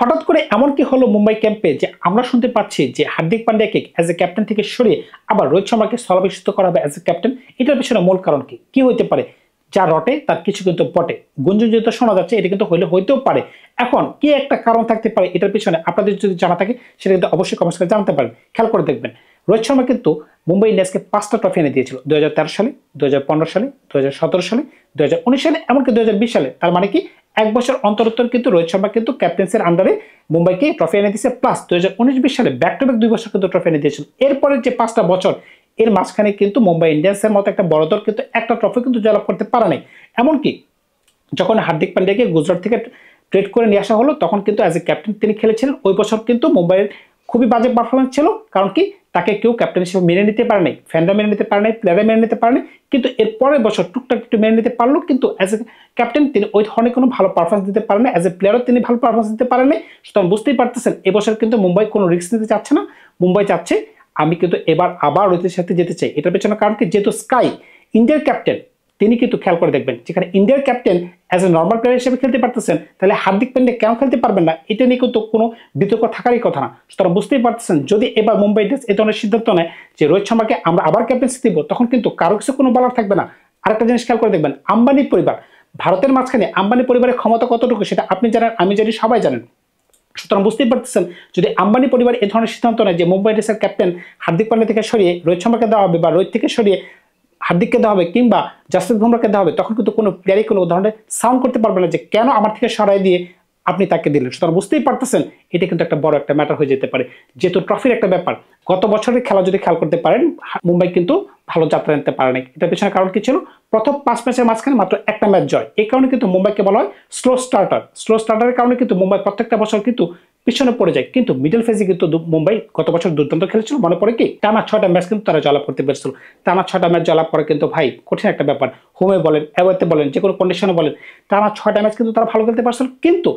হঠাৎ করে এমন কি হলো মুম্বাই ক্যাম্পে যে আমরা শুনতে পাচ্ছি যে হার্দিক পান্ডিয়াকে অ্যাজ এ ক্যাপ্টেন থেকে সরিয়ে আবার রোহিত শর্মাকে স্থলাভিষিক্ত করা হবে অ্যাজ এ ক্যাপ্টেন। এটার পিছনে মূল কারণ কি হইতে পারে? যা রটে তার কিছু কিন্তু বটে, গুঞ্জন যেহেতু শোনা যাচ্ছে এটা কিন্তু হইতেও পারে। এখন কি একটা কারণ থাকতে পারে এটার পিছনে, আপনাদের যদি জানা থাকে সেটা কিন্তু অবশ্যই কমেন্টস করে জানাতে পারেন। খেয়াল করে দেখবেন, রোহিত শর্মা কিন্তু মুম্বাই ইন্ডিয়ান্সকে 5টা ট্রফি এনে দিয়েছিল 2013 সালে, 2015 সালে, 2017 সালে, 2019 সালে, এমনকি 2020 সালে। তার মানে কি 1 বছর অন্তর কিন্তু রোহিত শর্মা কিন্তু ক্যাপ্টেন্সির আন্ডারে মুম্বাইকে ট্রফি এনে দিয়েছে, প্লাস 2019-20 সালে ব্যাক টু ব্যাক 2 বছর কিন্তু ট্রফি এনে দিয়েছিল। এরপরে যে 5টা বছর এর মাঝখানে কিন্তু মুম্বাই ইন্ডিয়ান্সের মতো একটা বড় দল কিন্তু একটা ট্রফি কিন্তু জয়লাভ করতে পারে নাই। এমনকি যখন হার্দিক পান্ডিয়াকে গুজরাট থেকে ট্রেড করে নিয়ে আসা হলো তখন কিন্তু অ্যাজ এ ক্যাপ্টেন তিনি খেলেছিলেন। ওই বছর কিন্তু মুম্বাইয়ের খুবই বাজে পারফরমেন্স ছিল, কারণ কি তাকে কেউ ক্যাপ্টেন হিসেবে মেনে নিতে পারে নাই, ফ্যানরা মেনে নিতে পারে নাই, প্লেয়াররা মেনে নিতে পারে নাই। কিন্তু এর পরের বছর টুকটাক একটু মেনে নিতে পারলো, কিন্তু অ্যাজ এ ক্যাপ্টেন তিনি ওই ধরনের কোনো ভালো পারফরমেন্স দিতে পারেন না, অ্যাজ এ প্লেয়ারও তিনি ভালো পারফরমেন্স দিতে পারেন নাই। সুতরাং বুঝতেই পারতেছেন এবছর কিন্তু মুম্বাই কোনো রিস্ক নিতে চাচ্ছে না। মুম্বাই চাচ্ছে আমি কিন্তু এবার আবার রোহিতের সাথে যেতে চাই। এটার পেছনে কারণ কি, যেহেতু স্কাই ইন্ডিয়ার ক্যাপ্টেন, তিনি কিন্তু খেয়াল করে দেখবেন যেখানে ইন্ডিয়ার captain as a normal player হিসেবে খেলতে পারতেছেন, তাহলে হার্দিক পান্ডিয়া কেন খেলতে পারবেন না? এটা নিয়ে কিন্তু কোনো বিতর্ক থাকারই কথা না। সুতরাং বুঝতেই পারতেছেন যদি এবার মুম্বাই ইন্ডিয়ান্স এই ধরনের সিদ্ধান্ত নেয় যে রোহিত শর্মাকে আমরা আবার ক্যাপ্টেন্সি দিব, তখন কিন্তু কারো কিছু কোনো বলার থাকবে না। আরেকটা জিনিস খেয়াল করে দেখবেন, আম্বানি পরিবার, ভারতের মাঝখানে আম্বানি পরিবারের ক্ষমতা কতটুকু সেটা আপনি জানেন, আমি জানি, সবাই জানেন। সুতরাং বুঝতেই পারতেছেন যদি আম্বানি পরিবার এই ধরনের সিদ্ধান্ত নেয় যে মুম্বাই ইন্ডিয়ান্সের ক্যাপ্টেন হার্দিক পান্ডিয়া থেকে সরিয়ে রোহিত শর্মাকে দেওয়া হবে বা রোহিত থেকে সরিয়ে হার্দিককে দেওয়া হবে কিংবা জাসপ্রীত বুমরাহকে দেওয়া হবে, তখন কিন্তু কোনো প্লেয়ারই কোনো উদাহরণে সাউন্ড করতে পারবে না যে কেন আমার থেকে সরাই দিয়ে আপনি তাকে দিলেন। সুতরাং বুঝতেই পারতেছেন এটা কিন্তু একটা বড় একটা ম্যাটার হয়ে যেতে পারে, যেহেতু ট্রফির একটা ব্যাপার। গত বছরের খেলা যদি খেয়াল করতে পারেন, মুম্বাই কিন্তু ভালো যাত্রা নিতে পারে নাই। এটার পেছনে কারণ কি ছিল? প্রথম 5 ম্যাচের মাঝখানে মাত্র একটা ম্যাচ জয়। এই কারণে কিন্তু মুম্বাইকে বলা হয় স্লো স্টার্টারের কারণে কিন্তু মুম্বাই প্রত্যেকটা বছর কিন্তু পিছনে পড়ে যায়। কিন্তু মিডল ফেজে কিন্তু মুম্বাই গত বছর দুর্দান্ত খেলেছিল, মনে পড়ে কি? টানা 6টা ম্যাচ কিন্তু তারা জয়লাভ করতে পেরেছিল। টানা 6টা ম্যাচ জয়লাভ করে কিন্তু ভাই কঠিন একটা ব্যাপার। হোমে বলেন, অ্যাওয়েতে বলেন, যে কোনো কন্ডিশনে বলেন, টানা 6টা ম্যাচ কিন্তু তারা ভালো খেলতে পারছিল। কিন্তু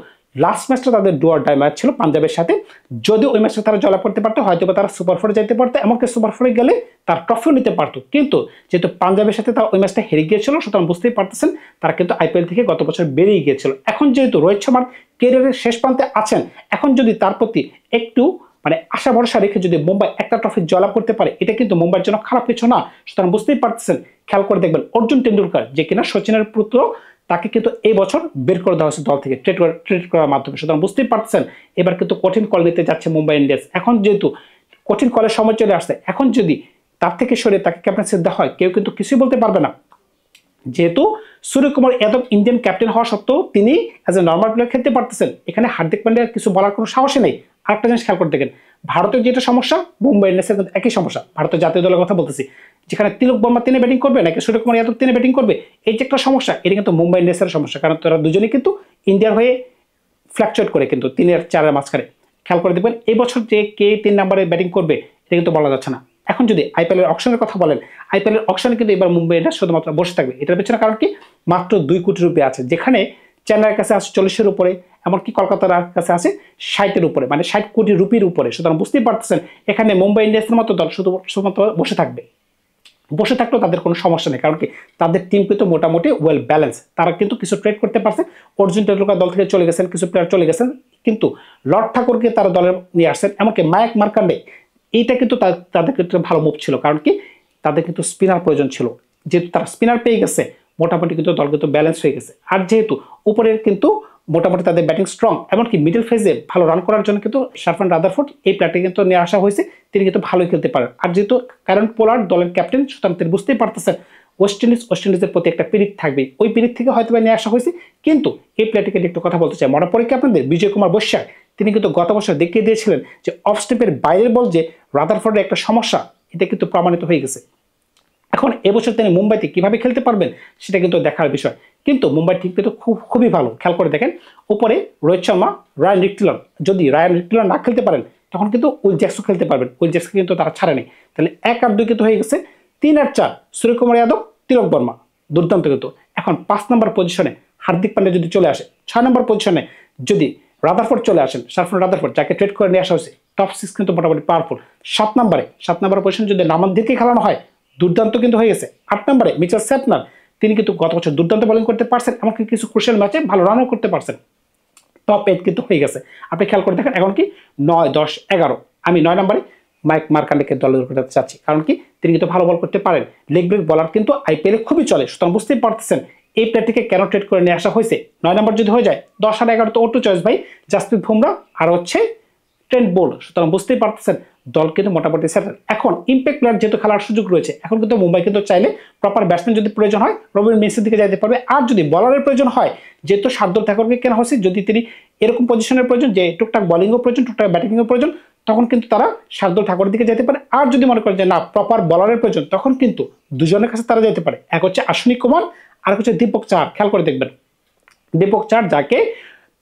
লাস্ট ম্যাচটা তাদের ডু অর ডাই ম্যাচ ছিল পাঞ্জাবের সাথে। যদি ওই ম্যাচটা তারা জয়লাভ করতে পারতো, হয়তো তারা সুপার ফোরে যেতে পারতো, এমনকি সুপার ফোরে গেলে তার ট্রফিও নিতে পারতো। কিন্তু যেহেতু পাঞ্জাবের সাথে তারা ওই ম্যাচটা হেরে গিয়েছিল, সুতরাং বুঝতেই পারতেছেন তারা কিন্তু আইপিএল থেকে গত বছর বেরিয়ে গিয়েছিল। এখন যেহেতু রোহিত শর্মার ক্যারিয়ারের শেষ প্রান্তে আছেন, এখন যদি তার প্রতি একটু আশা ভরসা রেখে যদি মুম্বাই একটা ট্রফি জয়লাভ করতে পারে, এটা কিন্তু মুম্বাইয়ের জন্য খারাপ কিছু না। সুতরাং বুঝতেই পারতেছেন, খেয়াল করে দেখবেন অর্জুন টেন্ডুলকার যে কিনা সচিনের পুত্র, তাকে কিন্তু এই বছর বের করে দেওয়া হয়েছে দল থেকে ট্রেড করার মাধ্যমে। সুতরাং বুঝতেই পারতেছেন এবার কিন্তু কঠিন কল নিতে যাচ্ছে মুম্বাই ইন্ডিয়ান্স। এখন যেহেতু কঠিন কলের সময় চলে আসছে, এখন যদি তার থেকে সরে তাকে ক্যাপ্টেন্সি দেওয়া হয়, কেউ কিন্তু কিছুই বলতে পারবে না। যেহেতু সূর্যকুমার যাদব ইন্ডিয়ান ক্যাপ্টেন হওয়া সত্ত্বেও তিনি অ্যাজ এ নর্মাল প্লেয়ার খেলতে পারতেছেন, এখানে হার্দিক পান্ডিয়ার কিছু বলার কোনো সাহসই নেই। আরেকটা জিনিস খেয়াল করে দেখেন, ভারতের যেটা সমস্যা মুম্বাই ইন্ডিয়ান্সের কিন্তু একই সমস্যা। ভারতের জাতীয় দলের কথা বলতেছি, যেখানে তিলক বর্মা তিনি ব্যাটিং করবে নাকি সূর্যকুমার যাদব তিনি ব্যাটিং করবে, এই যে একটা সমস্যা, এটা কিন্তু মুম্বাই ইন্ডিয়ান্সের সমস্যা। কারণ তারা দুজনেই কিন্তু ইন্ডিয়ার হয়ে ফ্ল্যাকচুয়েট করে কিন্তু 3 আর 4 এর মাঝখানে। খেয়াল করে দেখবেন এই বছর যে কে 3 নম্বরে ব্যাটিং করবে এটা কিন্তু বলা যাচ্ছে না। এখন যদি আইপিএল এর অকশনের কথা বলেন, আইপিএল এর অকশনে কিন্তু এবার মুম্বাই ইন্ডিয়ান্স শুধুমাত্র বসে থাকবে। এটার পেছনে কারণ কি? মাত্র 2 কোটি রুপি আছে, যেখানে চেন্নাইয়ের কাছে আছে 40-এর উপরে, এমনকি কলকাতার কাছে আছে 60-এর উপরে, 60 কোটি রুপির উপরে। সুতরাং বুঝতেই পারতেছেন এখানে মুম্বাই ইন্ডিয়ান্সের মতো দল শুধুমাত্র বসে থাকবে। বসে থাকলেও তাদের কোনো সমস্যা নেই, কারণ কি তাদের টিম কিন্তু মোটামুটি ওয়েল ব্যালেন্স। তারা কিন্তু কিছু ট্রেড করতে পারছে, অর্জুন টেন্ডুলকার দল থেকে চলে গেছেন, কিছু প্লেয়ার চলে গেছেন, কিন্তু লর্ড ঠাকুরকে তারা দলে নিয়ে আসছেন, এমনকি মায়াক মার্কান্ডে। এইটা কিন্তু তাদের ক্ষেত্রে ভালো মুভ ছিল, কারণ কি তাদের কিন্তু স্পিনার প্রয়োজন ছিল। যেহেতু তারা স্পিনার পেয়ে গেছে, মোটামুটি কিন্তু দল কিন্তু ব্যালেন্স হয়ে গেছে। আর যেহেতু উপরের কিন্তু মোটামুটি তাদের ব্যাটিং স্ট্রং, এমনকি মিডল ফেজে ভালো রান করার জন্য কিন্তু শার্ফান রাদারফোর্ড এই প্লেয়ারটি কিন্তু নিয়ে আসা হয়েছে, তিনি কিন্তু ভালোই খেলতে পারেন। আর যেহেতু কারণ পোলার্ড দলের ক্যাপ্টেন, সুতরাং তিনি বুঝতেই পারতেছেন ওয়েস্ট ইন্ডিজের প্রতি একটা পিরিত থাকবে, ওই পিরিত থেকে হয়তো নিয়ে আসা হয়েছে। কিন্তু এই প্লেয়ারটিকে একটু কথা বলতে চাই, মনে পড়ে কি আপনাদের বিজয় কুমার বৈশ্যাক, তিনি কিন্তু গত বছর দেখিয়ে দিয়েছিলেন যে অফ স্টেপের বাইরের বল যে রাদারফোর্ডের একটা সমস্যা, এটা কিন্তু প্রমাণিত হয়ে গেছে। এখন এবছর তিনি মুম্বাইতে কিভাবে খেলতে পারবেন সেটা কিন্তু দেখার বিষয়। কিন্তু মুম্বাই টিম কিন্তু খুবই ভালো। খেয়াল করে দেখেন উপরে রোহিত শর্মা, রায়ান রিকটিলন, যদি রায়ান রিকটিলন না খেলতে পারেন তখন কিন্তু উইল জ্যাকসন খেলতে পারবেন। উইল জ্যাকসন কিন্তু তারা ছাড়ে নেই, তাহলে 1 আর 2 কিন্তু হয়ে গেছে। 3 আর 4 সূর্যকুমার যাদব, তিলক বর্মা, দুর্দান্ত কিন্তু। এখন 5 নম্বর পজিশনে হার্দিক পান্ডিয়া যদি চলে আসে, 6 নম্বর পজিশনে যদি রাদারফোর্ড চলে আসেন, শার্ফান রাদারফোর্ড যাকে ট্রেড করে নিয়ে আসা হয়েছে, টপ 6 কিন্তু মোটামুটি পাওয়ারফুল। 7 নম্বর পজিশন যদি নামানদিরকে খেলানো হয়, দুর্দান্ত কিন্তু হয়ে গেছে। 8 নম্বরে মিচেল স্যাপনার, তিনি কিন্তু গত বছর দুর্দান্ত বোলিং করতে পারছেন, এমনকি কিছু ক্রুশিয়াল ম্যাচে ভালো রানও করতে পারছেন। টপ 8 কিন্তু হয়ে গেছে। আপনি খেয়াল করে দেখেন এখন কি 9, 10, 11 আমি 9 নম্বরে মাইক মার্কান্ডেকে দলের উপরে চাচ্ছি, কারণ কি তিনি কিন্তু ভালো বল করতে পারেন, লেগ ব্রেক বলার কিন্তু আইপিএলে খুবই চলে। সুতরাং বুঝতেই পারতেছেন এই প্লেয়ারটিকে কেন ট্রেড করে নিয়ে আসা হয়েছে। 9 নম্বর যদি হয়ে যায় 10 আর 11 তো অটো চয়েস ভাই, জাসপ্রীত বুমরাহ আর হচ্ছে ট্রেন্ট বোল্ট। সুতরাং বুঝতেই পারতেছেন দল কিন্তু মোটামুটি সেটেল। এখন ইম্প্যাক্ট প্লেয়ার যেহেতু খেলার সুযোগ রয়েছে, এখন কিন্তু মুম্বাই কিন্তু চাইলে প্রপার ব্যাটসম্যান যদি প্রয়োজন হয় রবিন মেসির দিকে যেতে পারবে, আর যদি বলারের প্রয়োজন হয় যেহেতু শার্দুল ঠাকুরকে কেনা হয়েছে, যদি তিনি এরকম পজিশনের প্রয়োজন যে টুকটাক বোলিংও প্রয়োজন টুকটাক ব্যাটিংও প্রয়োজন, তখন কিন্তু তারা শার্দুল ঠাকুরের দিকে যেতে পারে। আর যদি মনে করেন যে না প্রপার বলারের প্রয়োজন, তখন কিন্তু দুজনের কাছে তারা যেতে পারে। এক হচ্ছে অশ্বিনী কুমার আর হচ্ছে দীপক চাহার। খেয়াল করে দেখবেন দীপক চাহার যাকে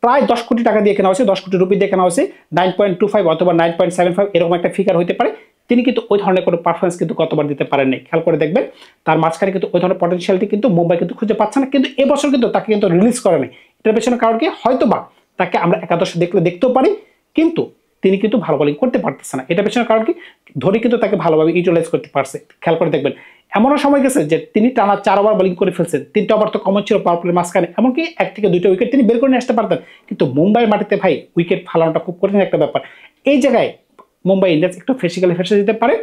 প্রায় 10 কোটি টাকা দিয়ে কেনা হয়েছে, 10 কোটি রুপি দিয়ে কেনা হয়েছে, 9.25 অথবা 9.75 এরকম একটা ফিগার হতে পারে। তিনি কিন্তু ওই ধরনের কোনো পারফরমেন্স কিন্তু গতবার দিতে পারেননি। খেয়াল করে দেখবেন তার মাঝখানে কিন্তু ওই ধরনের পটেনশিয়ালিটি কিন্তু মুম্বাই কিন্তু খুঁজে পাচ্ছে না, কিন্তু এবছর কিন্তু তাকে কিন্তু রিলিজ করেনি। এটার পেছনে কারণ কি, হয়তোবা তাকে আমরা একাদশে দেখতেও পারি, কিন্তু তিনি কিন্তু ভালো বোলিং করতে পারতেছে না। এটার পেছনে কারণ কি, ধোনি কিন্তু তাকে ভালোভাবে ইউটিলাইজ করতে পারছে। খেয়াল করে দেখবেন এমনও সময় গেছে যে তিনি টানা 4 ওভার বোলিং করে ফেলছেন, 3টা ওভার তো কমন ছিল পাওয়ার প্লের মাঝখানে, এমনকি 1 থেকে 2টা উইকেট তিনি বের করে নিয়ে আসতে পারতেন। কিন্তু মুম্বাইয়ের মাটিতে ভাই উইকেট ফালানোটা খুব কঠিন একটা ব্যাপার। এই জায়গায় মুম্বাই ইন্ডিয়ান্স একটু ফিজিক্যালি ফেসে দিতে পারে,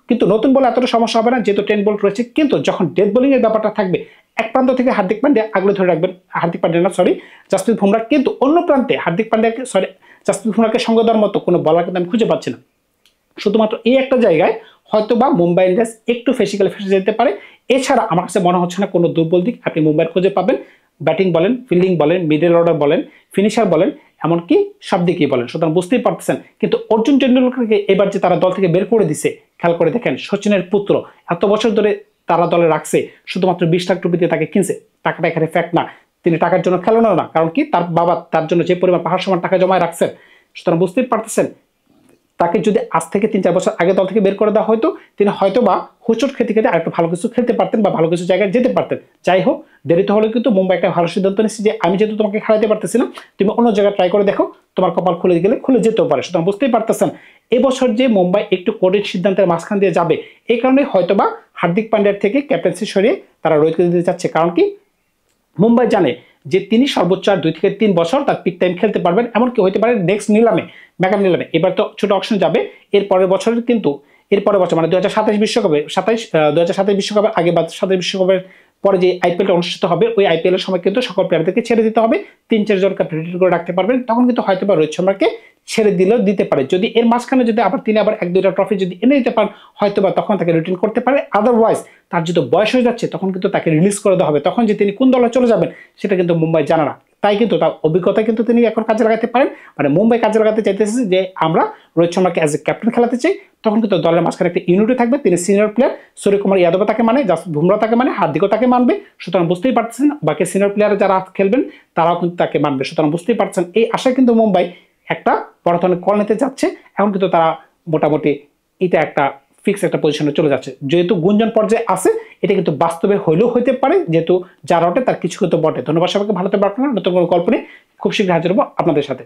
কিন্তু নতুন বলে এতটা সমস্যা হবে না যেহেতু 10 বোল্ট রয়েছে। কিন্তু যখন ডেথ বোলিং এর ব্যাপারটা থাকবে, এক প্রান্ত থেকে হার্দিক পান্ডিয়া আগলে ধরে রাখবেন, হার্দিক পান্ডিয়া না সরি জাসপ্রীত বুমরাহ, কিন্তু অন্য প্রান্তে হার্দিক পান্ডিয়াকে সরি জাসপ্রীত বুমরাহকে সঙ্গ দেওয়ার মতো কোনো বলার কিন্তু আমি খুঁজে পাচ্ছি না। শুধুমাত্র এই একটা জায়গায় হয়তোবা মুম্বাই ইন্ডিয়ান্স একটু ফিজিক্যালি ফেসে যেতে পারে। এছাড়া আমার কাছে মনে হচ্ছে না কোনো দুর্বল দিক আপনি মুম্বাইয়ের খুঁজে পাবেন। ব্যাটিং বলেন, ফিল্ডিং বলেন, মিডল অর্ডার বলেন, ফিনিশার বলেন, এমনকি সব দিকেই বলেন। সুতরাং বুঝতেই পারতেছেন কিন্তু অর্জুন টেন্ডুলকারকে এবার যে তারা দল থেকে বের করে দিছে, খেয়াল করে দেখেন সচিনের পুত্র এত বছর ধরে তারা দলে রাখছে, শুধুমাত্র 20 লাখ রুপি দিয়ে তাকে কিনছে। টাকাটা এখানে ফ্যাক্ট না, তিনি টাকার জন্য খেলেনও না, কারণ কি তার বাবা তার জন্য যে পরিমাণ পাহাড় সমান টাকা জমায় রাখছেন। সুতরাং বুঝতেই পারতেছেন তাকে যদি আজ থেকে 3-4 বছর আগে দল থেকে বের করে দেওয়া হয়তো তিনি হয়তো বা হোঁচট খেতে খেতে আরেকটু ভালো কিছু খেলতে পারতেন বা ভালো কিছু জায়গায় যেতে পারতেন। যাই হোক দেরিতে হলে কিন্তু মুম্বাই একটা ভালো সিদ্ধান্ত নিচ্ছে যে আমি যেহেতু তোমাকে খেলাতে পারতেছি না, তুমি অন্য জায়গায় ট্রাই করে দেখো, তোমার কপাল খুলে গেলে খুলে যেতেও পারে। সুতরাং বুঝতেই পারতেছেন এবছর যে মুম্বাই একটু কঠিন সিদ্ধান্তের মাঝখান দিয়ে যাবে, এই কারণে হয়তোবা হার্দিক পান্ডিয়ার থেকে ক্যাপ্টেন্সি সরিয়ে তারা রোহিতকে দিতে চাচ্ছে। কারণ কি মুম্বাই জানে যে তিনি সর্বোচ্চ আর 2 থেকে 3 বছর তার পিক টাইম খেলতে পারবেন, এমনকি হতে পারে নেক্সট নিলামে মেগা নিলামে, এবার তো ছোট অপশন যাবে, এর পরের বছরের কিন্তু এর পরের বছর মানে 2027 বিশ্বকাপে 2027 বিশ্বকাপের আগে বা 27 বিশ্বকাপের পরে যে আইপিএলটা অনুষ্ঠিত হবে, ওই আইপিএল এর সময় কিন্তু সকল প্লেয়ারদেরকে ছেড়ে দিতে হবে, 3-4 জনকে রিটেন করে রাখতে পারবেন। তখন কিন্তু হয়তো বা রোহিত শর্মাকে ছেড়ে দিলেও দিতে পারে, যদি এর মাঝখানে যদি আবার তিনি আবার 1-2টা ট্রফি যদি এনে দিতে পারেন হয়তো বা তখন তাকে রিটেন করতে পারে। আদারওয়াইজ তার যদি বয়স হয়ে যাচ্ছে তখন কিন্তু তাকে রিলিজ করে দেওয়া হবে, তখন যে তিনি কোন দলে চলে যাবেন সেটা কিন্তু মুম্বাই জানে না। তাই কিন্তু তার অভিজ্ঞতা কিন্তু তিনি এখন কাজে লাগাতে পারেন। মানে মুম্বাই কাজে লাগাতে চাইতেছে যে আমরা রোহিত শর্মাকে অ্যাজ এ ক্যাপ্টেন খেলাতে চাই, তখন কিন্তু দলের মাঝখানে একটা ইউনিটি থাকবে, তিনি সিনিয়র প্লেয়ার, সূর্যকুমার যাদব তাকে মানে, বুমরাহ তাকে মানে, হার্দিকও তাকে মানবে। সুতরাং বুঝতেই পারছেন বাকি সিনিয়র প্লেয়ার যারা খেলবেন তারাও কিন্তু তাকে মানবে। সুতরাং বুঝতেই পারছেন এই আশায় কিন্তু মুম্বাই একটা বড় ধরনের কল নিতে যাচ্ছে। এখন কিন্তু তারা মোটামুটি এটা একটা ফিক্স একটা পজিশনে চলে যাচ্ছে, যেহেতু গুঞ্জন পর্যায়ে আছে, এটা কিন্তু বাস্তবে হইলেও হইতে পারে, যেহেতু যা রটে তার কিছু কিন্তু বটে। ধন্যবাদ সবাইকে, ভালো থাকবেন। আপনারা নতুন কোনো গল্প নিয়ে খুব শীঘ্রই হাজির হবো আপনাদের সাথে।